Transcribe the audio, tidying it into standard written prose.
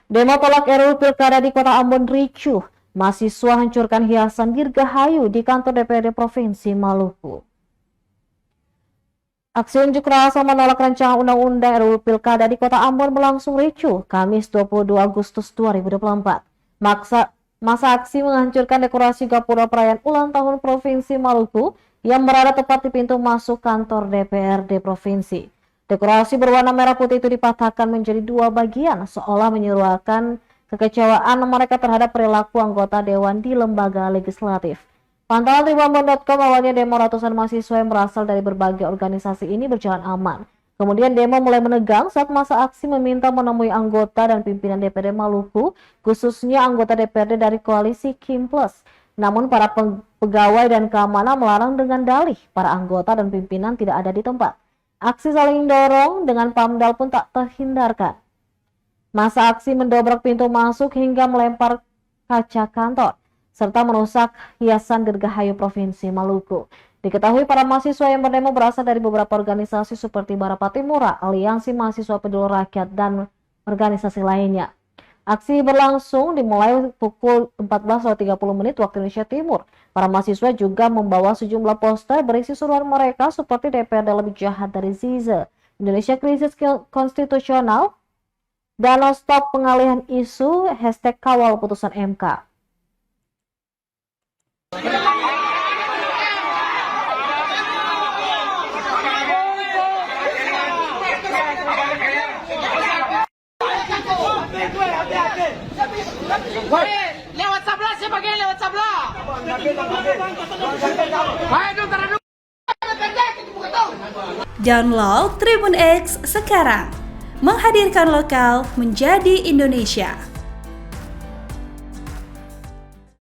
Demo tolak RUU Pilkada di Kota Ambon ricuh. Mahasiswa hancurkan hiasan dirgahayu di kantor DPRD Provinsi Maluku. Aksi unjuk rasa menolak rancangan undang-undang RUU Pilkada di Kota Ambon berlangsung ricuh Kamis 22 Agustus 2024. Masa aksi menghancurkan dekorasi gapura perayaan ulang tahun Provinsi Maluku yang berada tepat di pintu masuk kantor DPRD Provinsi. Dekorasi berwarna merah putih itu dipatahkan menjadi dua bagian, seolah menyeruakan kekecewaan mereka terhadap perilaku anggota dewan di lembaga legislatif. Pantauan Tribunambon.com, awalnya demo ratusan mahasiswa yang berasal dari berbagai organisasi ini berjalan aman. Kemudian demo mulai menegang saat masa aksi meminta menemui anggota dan pimpinan DPRD Maluku, khususnya anggota DPRD dari koalisi Kim Plus. Namun para pegawai dan keamanan melarang dengan dalih para anggota dan pimpinan tidak ada di tempat. Aksi saling dorong dengan pamdal pun tak terhindarkan. Masa aksi mendobrak pintu masuk hingga melempar kaca kantor, serta merusak hiasan dirgahayu Provinsi Maluku. Diketahui para mahasiswa yang berdemo berasal dari beberapa organisasi seperti Barapati Mura, Aliansi Mahasiswa Peduli Rakyat, dan organisasi lainnya. Aksi berlangsung dimulai pukul 14.30 waktu Indonesia Timur. Para mahasiswa juga membawa sejumlah poster berisi seruan mereka seperti DPRD lebih jahat dari Zize, Indonesia krisis konstitusional, dan stop pengalihan isu, #kawal putusan MK. Lewat sebelah sih bagian lewat sebelah. Download Tribun X sekarang, menghadirkan lokal menjadi Indonesia.